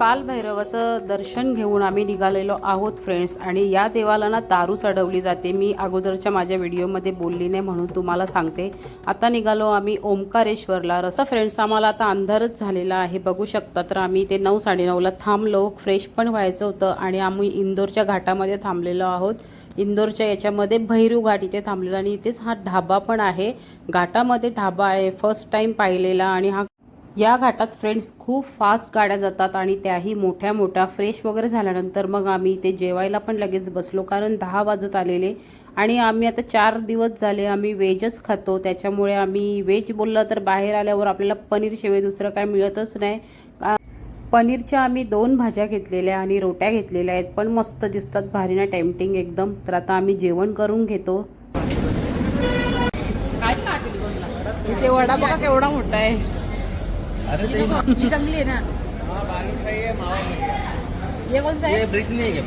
कालभैरवाचं दर्शन घेऊन आम्ही निघालेलो आहोत फ्रेंड्स. आणि या देवाला ना दारू चढवली जाते. मी अगोदरच्या माझ्या व्हिडिओमध्ये बोलली नाही म्हणून तुम्हाला सांगते. आता निघालो आम्ही ओंकारेश्वरला. रस्ता फ्रेंड्स आम्हाला आता अंधारच झालेला आहे, बघू शकता. तर आम्ही ते 9-9:30ला थांबलो. फ्रेश पण व्हायचं होतं आणि आम्ही इंदोरच्या घाटामध्ये थांबलेलो आहोत. इंदोरच्या याच्यामध्ये भैरू घाट इथे थांबलेला आणि इथेच हा ढाबा पण आहे. घाटामध्ये ढाबा आहे, फर्स्ट टाइम पाहिलेला. आणि हा या घाटात फ्रेंड्स खूप फास्ट गाड्या जातात आणि त्याही मोठ्या मोठ्या. फ्रेश वगैरे झाल्यानंतर मग आम्ही ते जेवायला पण लगेच बसलो, कारण 10 वाजत आलेले. आणि आम्ही आता 4 दिवस झाले आम्ही व्हेजच खातो, त्याच्यामुळे आम्ही व्हेज बोललं तर बाहेर आल्यावर आपल्याला पनीर शिवाय दुसरं काय मिळतच नाही. पनीरच्या आम्ही 2 भाज्या घेतलेल्या आणि रोट्या घेतलेल्या आहेत, पण मस्त दिसतात, भारी ना, टेम्पटिंग एकदम. तर आता आम्ही जेवण करून घेतो. इथे वडा बघा केवढा मोठा आहे. अरे जंगली है ना। हाँ बालूशाही है, मावा है। ये कौन सा है? ये फ्रेश नहीं है क्या?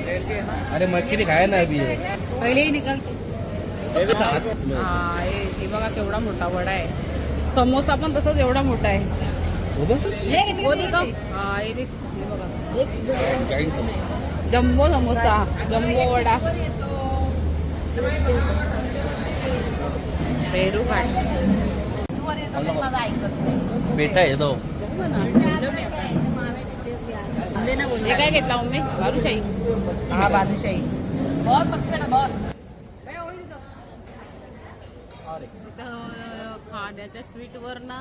फ्रेश है ना? अरे मक्खी ने खाया ना अभी ये। पहले ही निकल। हा हे बघा केवढा मोठा वडा आहे. समोसा पण तसाच एवढा मोठा आहे. ये जम्बो समोसा, जम्बो वडा. भैरू घाट बेटा है तो हे काय घेतला मम्मी? बालूशाही. हाँ बालूशाही बहुत पक्का ना बहुत। खाण्याच्या स्वीटवर ना,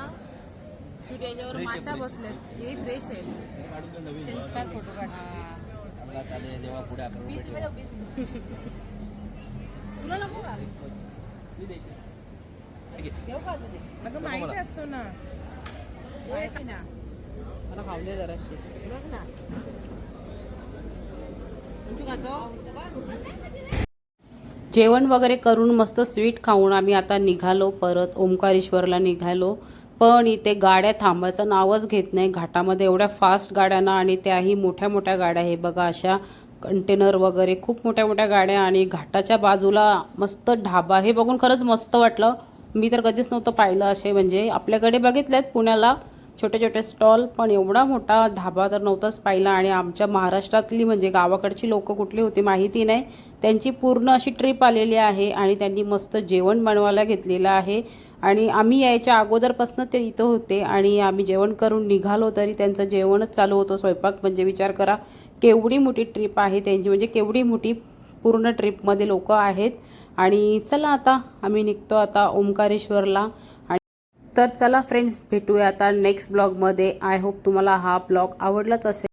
स्वीट याच्यावर माशा बसल्यात. हे फ्रेश आहे. फोटो काढ. देवा पुढे 11 रुपये तुला नको का? अगं माहिती असतो ना, मला खाऊ दे जराशी. जेवण वगैरे करून मस्त स्वीट खाऊन आम्ही आता निघालो, परत ओंकारेश्वरला निघालो. पण इथे गाड्या थांबायचं नावच घेत नाही. घाटामध्ये एवढ्या फास्ट गाड्या ना, आणि त्याही मोठ्या मोठ्या गाड्या. हे बघा अशा कंटेनर वगैरे खूप मोठ्या मोठ्या गाड्या. आणि घाटाच्या बाजूला मस्त ढाबा. हे बघून खरंच मस्त वाटलं. मी तर कधीच नव्हतं पाहिलं असे. म्हणजे आपल्याकडे बघितलेत पुण्याला छोटे छोटे स्टॉल, पण एवढा मोठा ढाबा तर नव्हताच पाहिला. आणि आमच्या महाराष्ट्रातली म्हणजे गावाकडची लोकं कुठली होती माहिती नाही, त्यांची पूर्ण अशी ट्रिप आलेली आहे आणि त्यांनी मस्त जेवण बनवायला घेतलेलं आहे. आणि आम्ही यायच्या अगोदरपासून ते इथं होते आणि आम्ही जेवण करून निघालो तरी त्यांचं जेवणच चालू होतं, स्वयंपाक. म्हणजे विचार करा केवढी मोठी ट्रिप आहे त्यांची, म्हणजे केवढी मोठी पूर्ण ट्रिपमध्ये लोक आहेत. आणि चला आता आम्ही निघतो आता ओंकारेश्वरला. तर चला फ्रेंड्स, भेटूया आता नेक्स्ट ब्लॉगमध्ये. आय होप तुम्हाला हा ब्लॉग आवडलाच असेल.